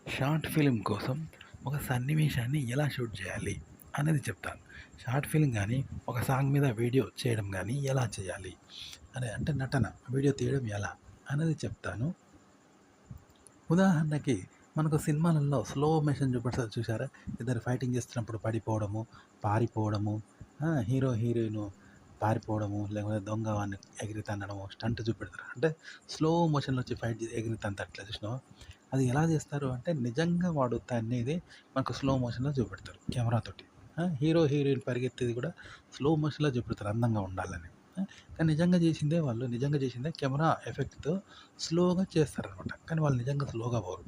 Short film కోసం ఒక సన్నివేశాన్ని ఎలా షూట్ చేయాలి అనేది చెప్తాను. షార్ట్ ఫిల్మ్ కానీ, ఒక సాంగ్ మీద వీడియో చేయడం కానీ ఎలా చేయాలి అంటే నటన వీడియో తీయడం ఎలా అనేది చెప్తాను. ఉదాహరణకి మనకు సినిమాలలో స్లో మోషన్ చూపెడతారు చూసారా? ఇద్దరు ఫైటింగ్ చేస్తున్నప్పుడు పడిపోవడము, పారిపోవడము, హీరో హీరోయిన్ పారిపోవడము, లేకపోతే దొంగ వాడిని ఎగిరి తన్నడము, స్టంట్ చూపెడతారు. అంటే స్లో మోషన్లో వచ్చి ఫైట్ ఎగిరి తంతట్లే చూసినావా? అది ఎలా చేస్తారు అంటే నిజంగా వాడు తన్నేది మనకు స్లో మోషన్లో చూపెడతారు కెమెరాతోటి. హీరో హీరోయిన్ పరిగెత్తేది కూడా స్లో మోషన్లో చూపెడతారు అందంగా ఉండాలని. కానీ నిజంగా చేసిందే కెమెరా ఎఫెక్ట్‌తో స్లోగా చేస్తారనమాట. కానీ వాళ్ళు నిజంగా స్లోగా పోరు.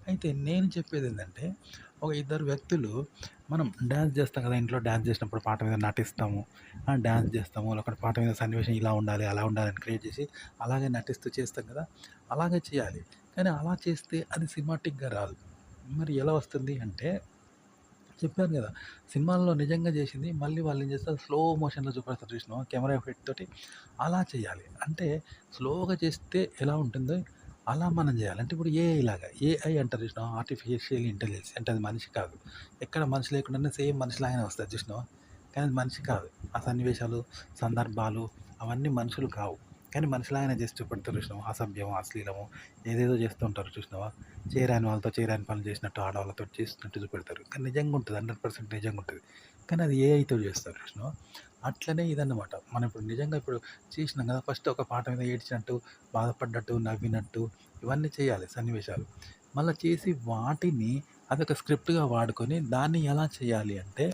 అయితే నేను చెప్పేది ఏందంటే, ఒక ఇద్దరు వ్యక్తులు మనం డాన్స్ చేస్తాం కదా! ఇంట్లో డాన్స్ చేసినప్పుడు పాట మీద నటిస్తాము. డాన్స్ చేస్తాము. లేకపోతే పాట మీద సన్నివేశం ఇలా ఉండాలి, అలా ఉండాలి అని క్రియేట్ చేసి అలాగే నటిస్తూ చేస్తాం కదా! అలాగే చేయాలి. కానీ అలా చేస్తే అది సినిమాటిక్‌గా రాదు. మరి ఎలా వస్తుంది అంటే చెప్పాను కదా! సినిమాల్లో నిజంగా చేసింది మళ్ళీ వాళ్ళేం చేస్తారు స్లో మోషన్‌లో చూపెడతారు చూసినావా కెమెరా ఎఫెక్ట్ తోటి అలా చేయాలి. అంటే స్లోగా చేస్తే ఎలా ఉంటుందో అలా మనం చేయాలి. అంటే ఇప్పుడు ఏఐ లాగా ఏఐ అంటారు చూసినావా ఆర్టిఫిషియల్ ఇంటెలిజెన్స్ అంటే అది మనిషి కాదు. ఎక్కడ మనిషి లేకుండానే సేమ్ మనిషిలాగానే వస్తది చూసినావా? కానీ అది మనిషి కాదు. ఆ సన్నివేశాలు, సందర్భాలు అవన్నీ మనుషులు కావు. కానీ మనిషిలాగానే చేసి చూపెడతారు చూసినావా? అసభ్యం, అశ్లీలము ఏదేదో చేస్తూ ఉంటారు చూసినావా? చేయరాని వాళ్ళతో చేయరాని పనులు చేసినట్టు, ఆడవాళ్ళతో చేసినట్టు చూపెడతారు. కానీ నిజంగా ఉంటుంది. 100% నిజంగా ఉంటుంది. కానీ అది ఏఐతో చేస్తారు చూసినావా? అట్లనే ఇదన్నమాట. మనం ఇప్పుడు నిజంగా చేసినాం కదా! ఫస్ట్ ఒక పాట మీద ఏడ్చినట్టు, బాధపడ్డట్టు, నవ్వినట్టు ఇవన్నీ చేయాలి సన్నివేశాలు. మళ్ళా చేసి వాటిని అదొక స్క్రిప్ట్‌గా వాడుకొని దాన్ని ఎలా చేయాలి అంటే,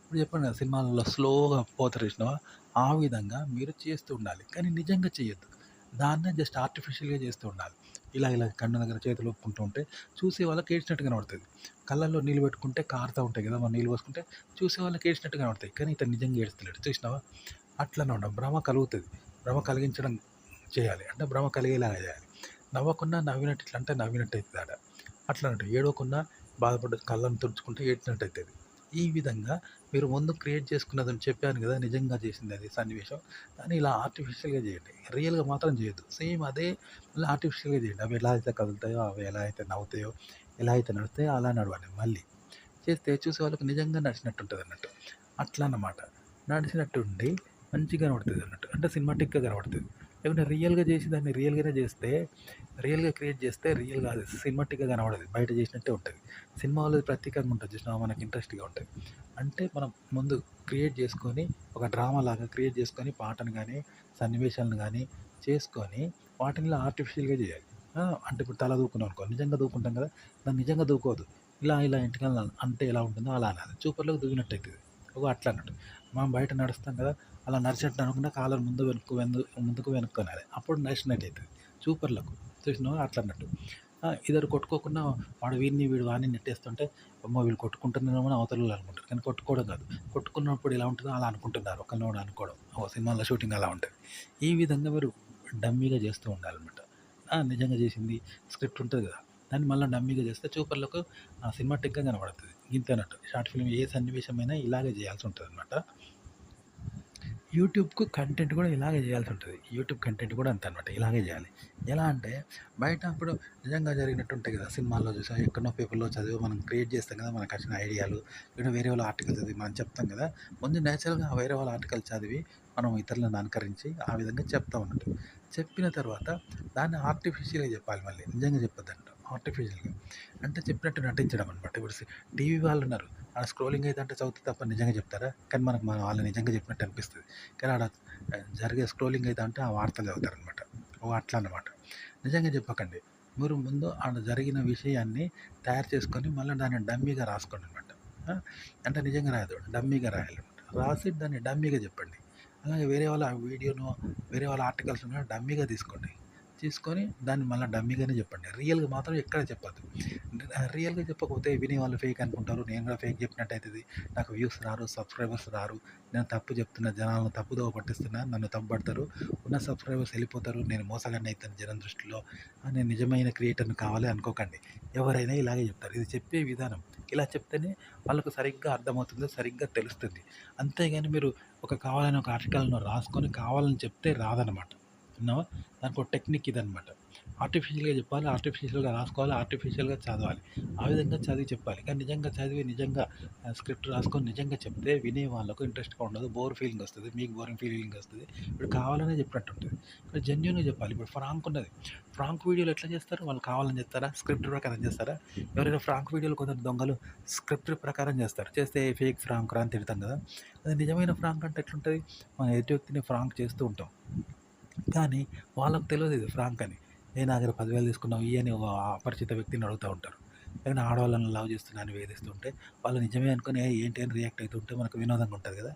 ఇప్పుడు చెప్పాను కదా! సినిమాలలో స్లోగా పోతారు చూసినావా? ఆ విధంగా మీరు చేస్తూ ఉండాలి. కానీ నిజంగా చేయొద్దు. దాన్నే జస్ట్ ఆర్టిఫిషియల్‌గా చేస్తూ ఉండాలి. ఇలా కన్ను దగ్గర చేతులు ఊపుకుంటూ ఉంటే చూసే వాళ్ళకి ఏడ్చినట్టు కనబడుతది. కళ్ళల్లో నీళ్ళు పెట్టుకుంటే కారుతా ఉంటాయి కదా! మనం నీళ్ళు పోసుకుంటే చూసే వాళ్ళకి ఏడ్చినట్టు కనబడతాయి. కానీ ఇతను నిజంగా ఏడుస్తలేడు చూసినావా? అట్లనమాట భ్రమ కలుగుతది. భ్రమ కలిగించడం చేయాలి. అంటే భ్రమ కలిగేలాగా చేయాలి. నవ్వకుండా నవ్వినట్టు ఇట్లా అంటే నవ్వినట్టు అయితది ఆడ. అట్లా అన్నట్టు. ఏడవకుండా బాధపడ్డ కళ్ళని తుడుచుకుంటే ఏడ్చినట్టు అయితది. ఈ విధంగా మీరు ముందు క్రియేట్ చేసుకున్నదని చెప్పాను కదా! నిజంగా చేసింది అది సన్నివేశం. కానీ ఇలా ఆర్టిఫిషియల్‌గా చేయండి. రియల్‌గా మాత్రం చేయొద్దు. సేమ్ అదే మళ్ళీ ఆర్టిఫిషియల్‌గా చేయండి. అవి ఎలా అయితే కదులుతాయో, అవి ఎలా అయితే నవ్వుతాయో, ఎలా అయితే నడుస్తాయో అలా నడవండి మళ్ళీ. చేస్తే చూసే వాళ్ళకి నిజంగా నడిచినట్టు ఉంటదన్నట్టు. అట్లా అన్నమాట. నడిచినట్టుండి మంచిగా కనబడుతదన్నట్టు. అంటే సినిమాటిక్‌గా కనబడుతది. లేకుంటే రియల్‌గా చేసి దాన్ని రియల్‌గానే చేస్తే, రియల్‌గా క్రియేట్ చేస్తే రియల్ కాదు. సినిమాటిక్‌గా కనబడదు. బయట చేసినట్టే ఉంటది. సినిమా వాళ్ళది ప్రత్యేకంగా ఉంటది చూసినావా? మనకి ఇంట్రెస్ట్‌గా ఉంటది. అంటే మనం ముందు క్రియేట్ చేసుకొని, ఒక డ్రామాలాగా క్రియేట్ చేసుకొని పాటను గానీ, సన్నివేశాలను గానీ చేసుకొని వాటిని ఇలా ఆర్టిఫిషియల్‌గా చేయాలి. అంటే ఇప్పుడు తల దూకున్నామనుకో, నిజంగా దూకుంటాం కదా! దాన్ని నిజంగా దూకోవద్దు. ఇలా ఎంటికలు అంటే ఎలా ఉంటుందో అలా అనాలి. చూపర్లోకి దూకినట్టు అయితది. అట్లా అన్నట్టు. మనం బయట నడుస్తాం కదా! అలా నడిచినట్టు అనుకుండా కాళ్ళని ముందుకు వెనక్కు అనాలి. అప్పుడు నడిచినట్టు అయితది. చూపర్లకు చూసినావా? అట్లా అన్నట్టు. ఇద్దరు కొట్టుకోకుండా వాడు వీడిని, వీడు వాడిని నెట్టేస్తుంటే అమ్మో! వీళ్ళు కొట్టుకుంటున్నారేమో అని అవతలోళ్ళు అనుకుంటారు. కానీ కొట్టుకోవడం కాదు. కొట్టుకున్నప్పుడు ఎలా ఉంటుందో అలా అనుకుంటున్నారు. ఒకళ్ళనొకడు అనుకోవడం. సినిమాలో షూటింగ్ అలా ఉంటది. ఈ విధంగా మీరు డమ్మీగా చేస్తూ ఉండాలన్నమాట. నిజంగా చేసింది స్క్రిప్ట్ ఉంటది కదా! దాన్ని మళ్ళా డమ్మీగా చేస్తే చూపర్లకు సినిమాటిక్‌గా కనబడుతది. గింతే అన్నట్టు. షార్ట్ ఫిల్మ్ ఏ సన్నివేశమైనా ఇలాగే చేయాల్సి ఉంటదన్నమాట. యూట్యూబ్‌కు కంటెంట్ కూడా ఇలాగే చేయాల్సి ఉంటది. యూట్యూబ్ కంటెంట్ కూడా అంతే అనమాట. ఇలాగే చేయాలి. ఎలా అంటే బయట ఇప్పుడు నిజంగా జరిగినట్టు ఉంటాయి కదా! సినిమాల్లో చూసావా? ఎక్కడనో పేపర్‌లో చదివి మనం క్రియేట్ చేస్తాం కదా! మనకు వచ్చిన ఐడియాలు లేదా వేరే వాళ్ళ ఆర్టికల్ చదివి మనం చెప్తాం కదా! ముందు నేచురల్‌గా వేరే వాళ్ళ ఆర్టికల్ చదివి మనం ఇతరులను అనుకరించి ఆ విధంగా చెప్తాం అన్నట్టు. చెప్పిన తర్వాత దాన్ని ఆర్టిఫిషియల్‌గా చెప్పాలి మళ్ళీ. నిజంగా చెప్పొద్దంట. ఆర్టిఫిషియల్‌గా. అంటే చెప్పినట్టు నటించడం అనమాట. ఇప్పుడు టీవీ వాళ్ళున్నారు. ఆడ స్క్రోలింగ్ అయితంటే చదువుతే తప్ప నిజంగా చెప్తారా? కానీ మనకు వాళ్ళు నిజంగా చెప్పినట్టు అనిపిస్తది. కానీ ఆడ జరిగే స్క్రోలింగ్ అయితంటే ఆ వార్తలు చదువుతారనమాట. అట్లా అన్నమాట. నిజంగా చెప్పకండి. మీరు ముందు ఆడ జరిగిన విషయాన్ని తయారు చేసుకొని మళ్ళీ దాన్ని డమ్మీగా రాసుకోండనమాట. ఆ! అంటే నిజంగా రాయొద్దు. డమ్మీగా రాయాలనమాట. రాసి దాన్ని డమ్మీగా చెప్పండి. అలాగే వేరే వాళ్ళ వీడియోనో, వేరే వాళ్ళ ఆర్టికల్స్‌నో డమ్మీగా తీసుకోండి. తీసుకొని దాన్ని మళ్ళా డమ్మీగానే చెప్పండి. రియల్‌గా మాత్రం ఎక్కడ చెప్పొద్దు. రియల్‌గా చెప్పకపోతే వినేవాళ్ళు ఫేక్ అనుకుంటారు. నేను కూడా ఫేక్ చెప్పినట్టు అయితది. నాకు వ్యూస్ రారు, సబ్స్క్రైబర్స్ రారు. నేను తప్పు చెప్తున్నా, జనాలను తప్పుదోవ పట్టిస్తున్నా, నన్ను తప్పుపడతారు. ఉన్న సబ్స్క్రైబర్స్ వెళ్ళిపోతారు. నేను మోసగాడిని అయితాను జనం దృష్టిలో. నేను నిజమైన క్రియేటర్‌ని కావాలి అనుకోకండి. ఎవరైనా ఇలాగే చెప్తారు. ఇది చెప్పే విధానం. ఇలా చెప్తేనే వాళ్ళకు సరిగ్గా అర్థమవుతుంది. సరిగ్గా తెలుస్తుంది. అంతేగాని మీరు కావాలని ఒక ఆర్టికల్‌ను రాసుకొని కావాలని చెప్తే రాదనమాట. విన్నావా? దానికో టెక్నిక్ ఇదనమాట. ఆర్టిఫిషియల్‌గా చెప్పాలి, ఆర్టిఫిషియల్‌గా రాసుకోవాలి, ఆర్టిఫిషియల్‌గా చదవాలి. ఆ విధంగా చదివి చెప్పాలి. కానీ నిజంగా చదివి నిజంగా స్క్రిప్ట్ రాసుకొని నిజంగా చెప్తే వినే వాళ్ళకు ఇంట్రెస్ట్‌గా ఉండదు. బోర్ ఫీలింగ్ వస్తది. మీకు బోరింగ్ ఫీలింగ్ వస్తది. ఇప్పుడు కావాలనే చెప్పినట్టు ఉంటది. ఇప్పుడు జెన్యూన్‌గా చెప్పాలి. ఇప్పుడు ఫ్రాంక్ ఉన్నది. ఫ్రాంక్ వీడియోలు ఎట్లా చేస్తారు? వాళ్ళు కావాలని చేస్తారా? స్క్రిప్ట్ ప్రకారం చేస్తారా? ఎవరైనా ఫ్రాంక్ వీడియోలు కొందరు దొంగలు స్క్రిప్ట్ ప్రకారం చేస్తారు. చేస్తే ఫేక్ ఫ్రాంక్ రా అని తిడతాం కదా! అదే నిజమైన ఫ్రాంక్ అంటే ఎట్లుంటది? మనం ఎదుటి వ్యక్తిని ఫ్రాంక్ చేస్తూ ఉంటాం. కానీ వాళ్ళకి తెలవదు ఇది ఫ్రాంక్ అని. "ఏ నా దగ్గర 10,000 తీసుకున్నావు ఇయ్యి" అని ఒక అపరిచిత వ్యక్తిని అడుగుతా ఉంటారు. లేకుంటే ఆడవాళ్ళని లవ్ చేస్తున్నా అని వేధిస్తుంటే వాళ్ళు నిజమే అనుకోని "ఏయ్ ఏంటి" అని రియాక్ట్ అయితుంటే మనకు వినోదంగా ఉంటది కదా!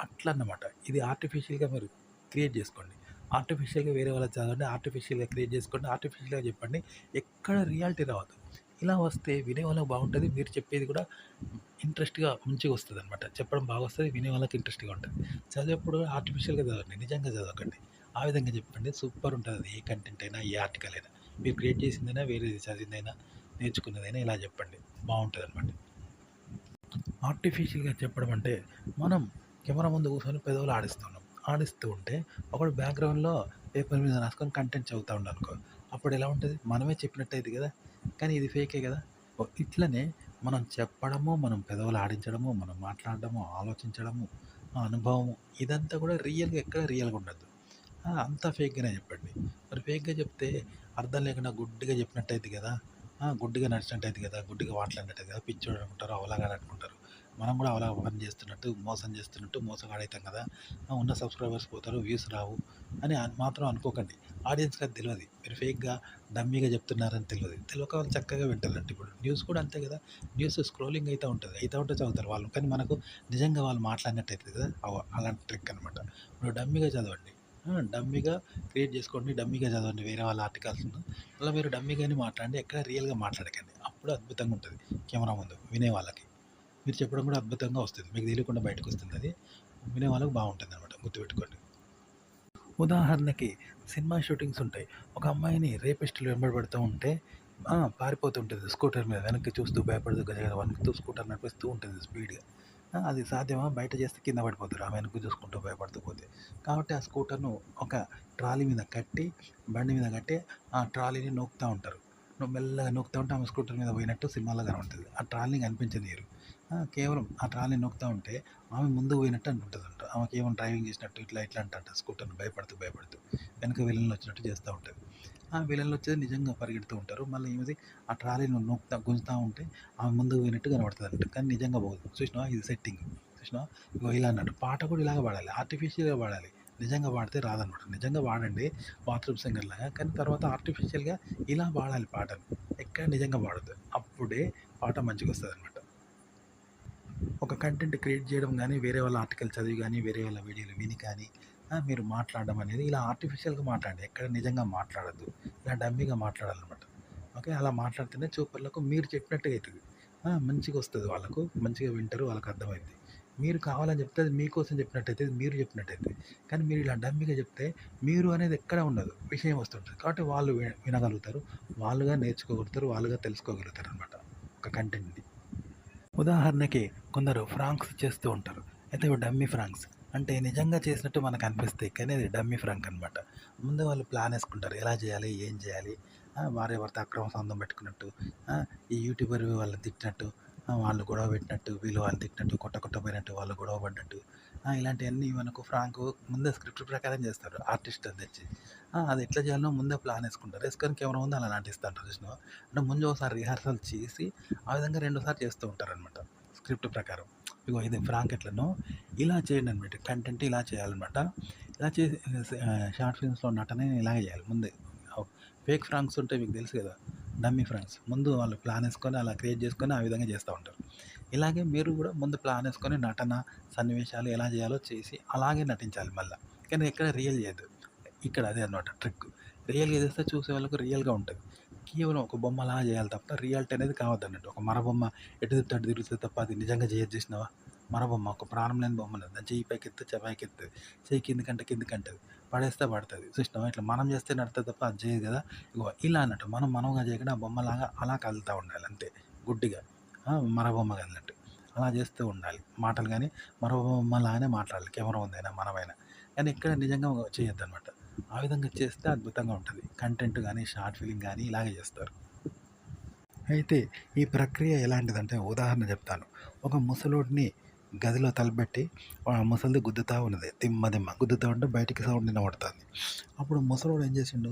అట్లా అన్నమాట. ఇది ఆర్టిఫిషియల్‌గా మీరు క్రియేట్ చేసుకోండి. ఆర్టిఫిషియల్‌గా వేరే వాళ్ళది చదవండి. ఆర్టిఫిషియల్‌గా క్రియేట్ చేసుకోండి. ఆర్టిఫిషియల్‌గా చెప్పండి. ఎక్కడ రియాలిటీ రావద్దు. ఇలా వస్తే వినేవాళ్ళకి బాగుంటది. మీరు చెప్పేది కూడా ఇంట్రెస్ట్‌గా మంచిగా వస్తదనమాట. చెప్పడం బాగొస్తది. వినే వాళ్ళకి ఇంట్రెస్ట్‌గా ఉంటది. చదివేప్పుడు ఆర్టిఫిషియల్‌గా చదవండి. నిజంగా చదవకండి. ఆ విధంగా చెప్పండి. సూపర్ ఉంటదది. ఏ కంటెంట్ అయినా, ఏ ఆర్టికల్ అయినా. మీరు క్రియేట్ చేసిందైనా, వేరేది చదివిందైనా, నేర్చుకున్నదైనా ఇలా చెప్పండి. బావుంటదనమాట. ఆర్టిఫిషియల్‌గా చెప్పడం అంటే, మనం కెమెరా ముందు కూర్చొని పెదవులు ఆడిస్తున్నాం. ఆడిస్తూ ఉంటే, ఒకడు బ్యాక్‌గ్రౌండ్‌లో పేపర్ మీద రాసుకొని కంటెంట్ చదువుతా ఉన్నాడనుకో, అప్పుడు ఎలా ఉంటది? మనమే చెప్పినట్టు అయిద్ది గదా! కానీ ఇది ఫేకే గదా! ఇట్లనే మనం చెప్పడము, మనం పెదవులు ఆడించడము, మనం మాట్లాడడము, ఆలోచించడము, ఆ అనుభవము ఇదంతా కూడా రియల్‌గా ఎక్కడ రియల్‌గా ఉండద్దు. అంతా ఫేక్‌గానే చెప్పండి. మరి ఫేక్‌గా చెప్తే అర్థం లేకుండా గుడ్డిగా చెప్పినట్టు అయిద్ది గదా! గుడ్డిగా నడిచినట్టు అయిద్ది గదా! గుడ్డిగా మాట్లాడినట్టు అయిద్ది గదా! పిచ్చోడు అనుకుంటారు, అవలాగాడు అనుకుంటారు. మనం కూడా అవలా పని చేస్తున్నట్టు, మోసం చేస్తున్నట్టు మోసగాడైతాం గదా! ఉన్న సబ్‌స్క్రైబర్స్ పోతారు, వ్యూస్ రావు అని మాత్రం అనుకోకండి. ఆడియన్స్‌కి అది తెలవది. మీరు ఫేక్‌గా, డమ్మీగా చెప్తున్నారని తెలవది. తెలవక వాళ్ళు చక్కగా వింటారంట. ఇప్పుడు న్యూస్ కూడా అంతే గదా! న్యూస్ స్క్రోలింగ్ అయితా ఉంటది. అయితా ఉంటే చదువుతారు వాళ్ళు. కానీ మనకు నిజంగా వాళ్ళు మాట్లాడినట్టు అయితది గదా! అలాంటి ట్రిక్ అనమాట. ఇప్పుడు డమ్మీగా చదవండి. డమ్మీగా క్రియేట్ చేసుకోండి. డమ్మీగా చదవండి వేరే వాళ్ళ ఆర్టికల్స్‌ను. అలా మీరు డమ్మీగానే మాట్లాడండి. ఎక్కడ రియల్‌గా మాట్లాడకండి. అప్పుడు అద్భుతంగా ఉంటది కెమెరా ముందు వినేవాళ్ళకి. మీరు చెప్పడం కూడా అద్భుతంగా వస్తది. మీకు తెలియకుండా బయటకొస్తుందది. వినేవాళ్ళకి బావుంటుందనమాట. గుర్తుపెట్టుకోండి. ఉదాహరణకి సినిమా షూటింగ్స్ ఉంటాయి. ఒక అమ్మాయిని రేపిస్టులు వెంబడబడుతూ ఉంటే పారిపోతుంటది స్కూటర్ మీద. వెనక్కి చూస్తూ భయపడుతూ గజగజ వణుకుతూ స్కూటర్ నడిపిస్తూ ఉంటుంది స్పీడ్‌గా. అది సాధ్యమా? బయట చేస్తే కింద పడిపోతారు. ఆమె వెనక్కి చూసుకుంటూ భయపడుతూ పోతే. కాబట్టి ఆ స్కూటర్‌ను ఒక ట్రాలీ మీద కట్టి, బండి మీద కట్టి, ఆ ట్రాలీని నూకుతా ఉంటారు. మెల్లగా నూకుతా ఉంటే ఆమె స్కూటర్ మీద పోయినట్టు సినిమాలో కనబడుతది. ఆ ట్రాలీని కనిపించనీయరు. కేవలం ఆ ట్రాలీని నూకుతా ఉంటే ఆమె ముందుకు పోయినట్టు అనుకుంటదంట. ఆమెకేమో డ్రైవింగ్ చేసినట్టు ఇట్లా ఇట్లా అంటంట స్కూటర్‌ని భయపడుతూ, భయపడుతూ. వెనక విలన్లు వచ్చినట్టు చేస్తా ఉంటది. ఆ విలన్లు వచ్చేది నిజంగా పరిగెడుతూ ఉంటారు. మళ్ళీ ఈమెది ఆ ట్రాలీని నూకుతా గుంజుతా ఉంటే ఆమె ముందుకు పోయినట్టు కనబడతదన్నట్టు. కానీ నిజంగా పోదు. చూసినావా ఇది సెట్టింగ్. చూసినావా? ఇగో ఇలా అన్నట్టు. పాట కూడా ఇలాగే పాడాలి. ఆర్టిఫిషియల్‌గా పాడాలి. నిజంగా పాడితే రాదనమాట. నిజంగా పాడండి బాత్రూమ్ సింగర్‌లాగా. కానీ తర్వాత ఆర్టిఫిషియల్‌గా ఇలా పాడాలి పాటను. ఎక్కడ నిజంగా పాడొద్దు. అప్పుడే పాట మంచిగొస్తదనమాట. ఒక కంటెంట్ క్రియేట్ చేయడం గానీ, వేరే వాళ్ళ ఆర్టికల్ చదివి గానీ, వేరే వాళ్ళ వీడియోలు విని కానీ, మీరు మాట్లాడడం అనేది ఇలా ఆర్టిఫిషియల్‌గా మాట్లాడండి. ఎక్కడ నిజంగా మాట్లాడొద్దు. ఇలా డమ్మీగా మాట్లాడాలనమాట. ఓకే. అలా మాట్లాడితేనే చూపర్లకు మీరు చెప్పినట్టుగా అయితది. మంచిగొస్తది వాళ్ళకు. మంచిగా వింటారు. వాళ్ళకి అర్థమైద్ది. మీరు కావాలని చెప్తే అది మీకోసం చెప్పినట్టయితది. మీరు చెప్పినట్టయితది. కానీ మీరు ఇలా డమ్మీగా చెప్తే మీరు అనేది ఎక్కడ ఉండదు. విషయం వస్తుంటది. కాబట్టి వాళ్ళు వినగలుగుతారు. వాళ్ళుగా నేర్చుకోగలుగుతారు. వాళ్ళుగా తెలుసుకోగలుగుతారనమాట. ఒక కంటెంట్‌ని. ఉదాహరణకి కొందరు ఫ్రాంక్స్ చేస్తూ ఉంటారు. అయితే ఇవి డమ్మీ ఫ్రాంక్స్. అంటే నిజంగా చేసినట్టు మనకు అనిపిస్తాయి. కానీ అది డమ్మీ ఫ్రాంక్ అనమాట. ముందు వాళ్ళు ప్లాన్ ఏసుకుంటారు. ఎలా చేయాలి? ఏం చేయాలి? భార్యాభర్త అక్రమ సంబంధం పెట్టుకున్నట్టు, ఈ యూట్యూబర్ వాళ్ళని తిట్టినట్టు, వాళ్ళు గొడవ పెట్టినట్టు, వీళ్ళు వాళ్ళని తిట్టినట్టు, కొట్టపోయినట్టు, వాళ్ళు గొడవ పడ్డట్టు, ఇలాంటియన్నీ మనకు ఫ్రాంకు ముందే స్క్రిప్ట్ ప్రకారం చేస్తారు. ఆర్టిస్ట్ అని తెచ్చి. అది ఎట్లా చేయాలనో ముందే ప్లాన్ ఏసుకుంటారు. ఏసుకొని కెమెరా ముందు అలా నటిస్తుంటారు చూసినావా? అంటే ముందు ఒకసారి రిహార్సల్ చేసి ఆ విధంగా రెండోసారి చేస్తూ ఉంటారనమాట స్క్రిప్ట్ ప్రకారం. ఇగో ఇది ఫ్రాంక్ ఎట్లనో ఇలా చేయండి అనమాట. కంటెంట్ ఇలా చేయాలన్నమాట. ఇలా చేసి షార్ట్ ఫిల్మ్స్‌లో నటన ఇలాగే చేయాలి ముందే. ఫేక్ ఫ్రాంక్స్ ఉంటాయి మీకు తెలుసు కదా! Dummy pranks. ముందు వాళ్ళు ప్లాన్ ఏసుకొని అలా క్రియేట్ చేసుకొని ఆ విధంగా చేస్తా ఉంటారు. ఇలాగే మీరు కూడా ముందు ప్లాన్ ఏసుకొని నటన, సన్నివేశాలు ఎలా చేయాలో చేసి అలాగే నటించాలి మళ్ళా. కానీ ఎక్కడ రియల్ చేయొద్దు. ఇక్కడ అదే అన్నమాట ట్రిక్. రియల్‌గా చేస్తే చూసేవాళ్ళకి రియల్‌గా ఉంటది. కేవలం ఒక బొమ్మలా చేయాలి తప్ప రియాలిటీ అనేది కావద్దన్నట్టు. ఒక మరబొమ్మ ఎటు తిప్పితే అటు తిరుగుతది తప్ప అది నిజంగా చేయదు చూసినావా? మరబొమ్మ ఒక ప్రాణం లేని బొమ్మన్నది. దాని చెయ్యి పైకెత్తే పైకెత్తది. చెయ్యి కిందకంటే కిందకంటది. పడేస్తే పడతది. చూసినావా? ఇట్లా మనం చేస్తే నడుత్తది తప్ప అది చేయదు కదా! ఇగో ఇలా అన్నట్టు. మనం మనవుగా చేయకుండా ఆ బొమ్మలాగా అలా కదులుతా ఉండాలి అంతే. గుడ్డిగా. మరబొమ్మ కదిలినట్టు. అలా చేస్తూ ఉండాలి. మాటలు గాని మరో బొమ్మలాగానే మాట్లాడాలి. కెమెరా ముందైనా మనమైనా. కానీ ఎక్కడ నిజంగా చేయొద్దనమాట. ఆ విధంగా చేస్తే అద్భుతంగా ఉంటది. కంటెంట్ గానీ, షార్ట్ ఫిల్మ్ గానీ ఇలాగే చేస్తారు. అయితే ఈ ప్రక్రియ ఎలాంటిదంటే ఉదాహరణ చెప్తాను. ఒక ముసలోడిని గదిలో తలబెట్టి ఆ ముసలిది గుద్దుతా ఉన్నది. దిమ్మ దిమ్మ గుద్దుతా ఉంటే బయటికి సౌండ్ వినబడుతుంది. అప్పుడు ముసలోడు ఏం చేసిండు,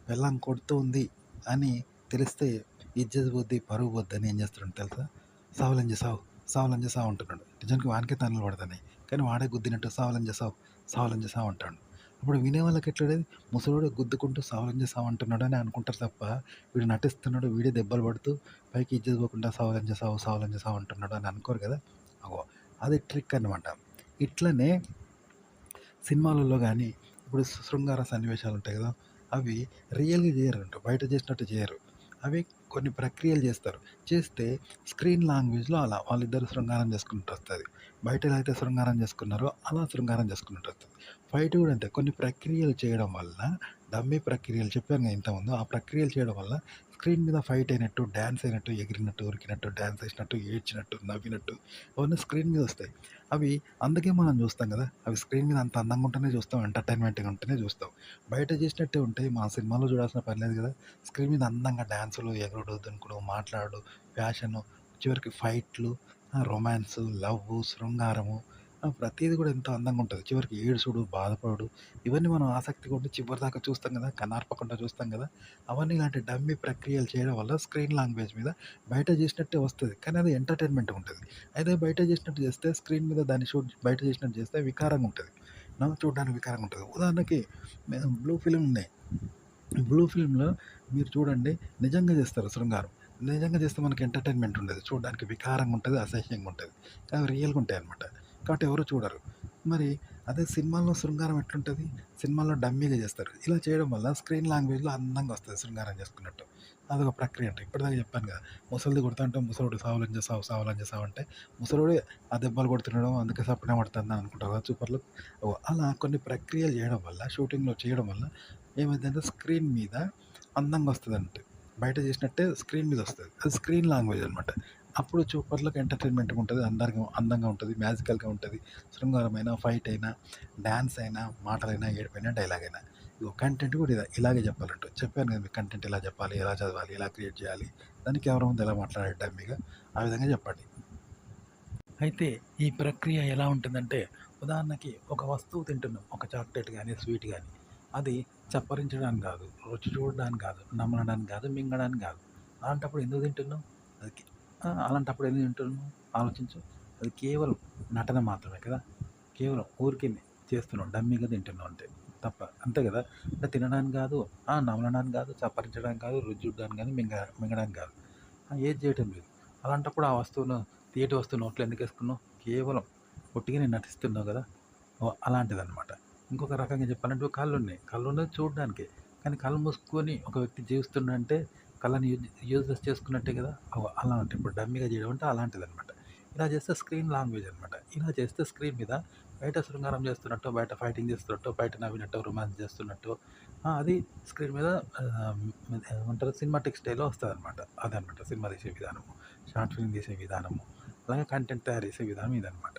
పెళ్ళాం కొడుతుంది అని తెలిస్తే ఇజ్జత్ పోద్ది, పరువు పోద్దని ఏం చేస్తున్నాడు తెలుసా? సావులంజి సావు, సావులంజి సావు అంటున్నాడు. నిజానికి వానికే తన్నులు పడతన్నాయి. కానీ వాడే గుద్దినట్టు సావులంజి సావు, సావులంజి సావు అంటాడు. అప్పుడు వినేవాళ్ళకి ఎట్లుండేది, ముసలోడు గుద్దుకుంటూ సావులంజి సావు అంటున్నాడు అని అనుకుంటారు తప్ప, వీడు నటిస్తున్నాడు, వీడే దెబ్బలు పడుతూ పైకి ఇజ్జత్ పోకుండా సావులంజి సావు, సావులంజి సావు అంటున్నాడు అని అనుకోరు కదా! అగో అది ట్రిక్ అనమాట. ఇట్లనే సినిమాలలో గానీ, ఇప్పుడు శృంగార సన్నివేశాలు ఉంటాయి కదా! అవి రియల్‌గా చేయరంట. బయట చేసినట్టు చేయరు. అవి కొన్ని ప్రక్రియలు చేస్తారు. చేస్తే స్క్రీన్ లాంగ్వేజ్‌లో అలా వాళ్ళిద్దరూ శృంగారం చేసుకున్నట్టు వస్తది. బయట ఎలా అయితే శృంగారం చేసుకున్నారో అలా శృంగారం చేసుకున్నట్టు వస్తది. ఫైట్ కూడా అంతే. కొన్ని ప్రక్రియలు చేయడం వల్ల డమ్మీ ప్రక్రియలు చెప్పాను కదా ఇంతకుముందు. ఆ ప్రక్రియలు చేయడం వల్ల స్క్రీన్ మీద ఫైట్ అయినట్టు, డాన్స్ అయినట్టు, ఎగిరినట్టు, ఉరికినట్టు, డాన్స్ ఏసినట్టు, ఏడ్చినట్టు, నవ్వినట్టు అవన్నీ స్క్రీన్ మీద వస్తాయి. అవి అందుకే మనం చూస్తాం కదా! అవి స్క్రీన్ మీద అంత అందంగా ఉంటేనే చూస్తాం. ఎంటర్‌టైన్‌మెంట్‌గా ఉంటేనే చూస్తాం. బయట చేసినట్టే ఉంటే మన సినిమాలో చూడాల్సిన పని లేదు కదా! స్క్రీన్ మీద అందంగా డాన్సులు, ఎగురుడు, దునుకుడు, మాట్లాడుడు, ఫ్యాషను, చివరికి ఫైట్‌లు, రొమాన్సు, లవ్వు, శృంగారము ప్రతీది కూడా ఎంతో అందంగా ఉంటది. చివరికి ఏడుసుడు, బాధపడుడు ఇవన్నీ మనం ఆసక్తిగా ఉండి చివరిదాకా చూస్తాం కదా! కన్నార్పకుండా చూస్తాం కదా! అవన్నీ ఇలాంటి డమ్మీ ప్రక్రియలు చేయడం వల్ల స్క్రీన్ లాంగ్వేజ్ మీద బయట చేసినట్టే వస్తది. కానీ అది ఎంటర్‌టైన్‌మెంట్‌గా ఉంటది. అయితే బయట చేసినట్టు చేస్తే స్క్రీన్ మీద దాన్ని బయట చేసినట్టు చేస్తే వికారంగా ఉంటది. చూడడానికి వికారంగా ఉంటది. ఉదాహరణకి బ్లూ ఫిల్మ్ ఉన్నాయి. బ్లూ ఫిల్మ్‌లో మీరు చూడండి నిజంగా చేస్తారు శృంగారం. నిజంగా చేస్తే మనకి ఎంటర్‌టైన్‌మెంట్ ఉండదు. చూడడానికి వికారంగా ఉంటది, అసహ్యంగా ఉంటది. కానీ రియల్‌గా ఉంటాయన్నమాట. కాబట్టి ఎవరు చూడరు. మరి అదే సినిమాల్లో శృంగారం ఎట్లుంటది? సినిమాల్లో డమ్మీగా చేస్తారు. ఇలా చేయడం వల్ల స్క్రీన్ లాంగ్వేజ్‌లో అందంగా వస్తది శృంగారం చేసుకున్నట్టు. అదొక ప్రక్రియ అంట. ఇప్పటిదాకా చెప్పాను కదా! ముసలిది కొడతాంటే ముసలోడు సావులంజ సావు, సావులంజ సావు అంటే ముసలోడే ఆ దెబ్బలు కొడుతున్నాడు అందుకే సప్పున పడుతుందని అనుకుంటారు కదా సూపర్‌లు. అలా కొన్ని ప్రక్రియలు చేయడం వల్ల షూటింగ్‌లో చేయడం వల్ల ఏమైద్దంటే స్క్రీన్ మీద అందంగా వస్తదంట. బయట చేసినట్టే స్క్రీన్ మీద వస్తది. అది స్క్రీన్ లాంగ్వేజ్ అనమాట. అప్పుడు చూపర్లకు ఎంటర్‌టైన్‌మెంట్‌గా ఉంటది. అందంగా ఉంటది. మ్యాజికల్‌గా ఉంటది. శృంగారమైన, ఫైట్ అయినా, డాన్స్ అయినా, మాటలైనా, ఏడుపైనా, డైలాగ్ అయినా. ఇగో కంటెంట్ కూడా ఇలాగే చెప్పాలంట. చెప్పాను కదా! మీకు కంటెంట్ ఎలా చెప్పాలి, ఎలా చదవాలి, ఎలా క్రియేట్ చేయాలి, దాన్ని కెమెరా ముందు ఎలా మాట్లాడాలి డమ్మీగా, ఆ విధంగా చెప్పండి. అయితే ఈ ప్రక్రియ ఎలా ఉంటుందంటే, ఉదాహరణకి ఒక వస్తువు తింటున్నాం. ఒక చాక్లెట్ గానీ, స్వీట్ గానీ. అది చప్పరించడానికి గాదు, రుచి చూడడానికి గాదు, నమలడానికి గాదు, మింగడానికి గాదు. అలాంటప్పుడు ఎందుకు తింటున్నాం? అది అలాంటప్పుడు ఎందుకు తింటున్నాం? ఆలోచించు. అది కేవలం నటన మాత్రమే కదా! కేవలం ఊరికేనే చేస్తున్నాం. డమ్మీగా తింటున్నాం అంతే. తప్ప. అంతే గదా! అంటే తినడానికి గాదు, నమలడానికి గాదు, చప్పరించడానికి గాదు, రుచి చూడడానికి గాదు, మింగడానికి గాదు. ఏది చేయటం లేదు. అలాంటప్పుడు ఆ వస్తువును తియ్యటి వస్తువు నోట్లో ఎందుకేసుకున్నావు? కేవలం ఉట్టిగానే నటిస్తున్నావు గదా! అలాంటిదనమాట. ఇంకొక రకంగా చెప్పాలంటే కళ్ళున్నాయి. కళ్ళున్నది చూడడానికే. కానీ కళ్ళు మూసుకొని ఒక వ్యక్తి జీవిస్తుండంటే కళ్ళని యూజ్‌లెస్ చేసుకున్నట్టే గదా! అలాంటి ఇప్పుడు డమ్మీగా చేయడం అంటే అలాంటిదనమాట. ఇలా చేస్తే స్క్రీన్ లాంగ్వేజ్ అనమాట. ఇలా చేస్తే స్క్రీన్ మీద బయట శృంగారం చేస్తున్నట్టో, బయట ఫైటింగ్ చేస్తున్నట్టో, బయట నవ్వినట్టో, రొమాన్స్ చేస్తున్నట్టో అది స్క్రీన్ మీద ఏమంటారు సినిమాటిక్ స్టైల్‌లో వస్తదనమాట. అదనమాట సినిమా తీసే విధానము. షార్ట్ ఫిల్మ్ తీసే విధానము. అలాగే కంటెంట్ తయారు చేసే విధానం ఇదనమాట.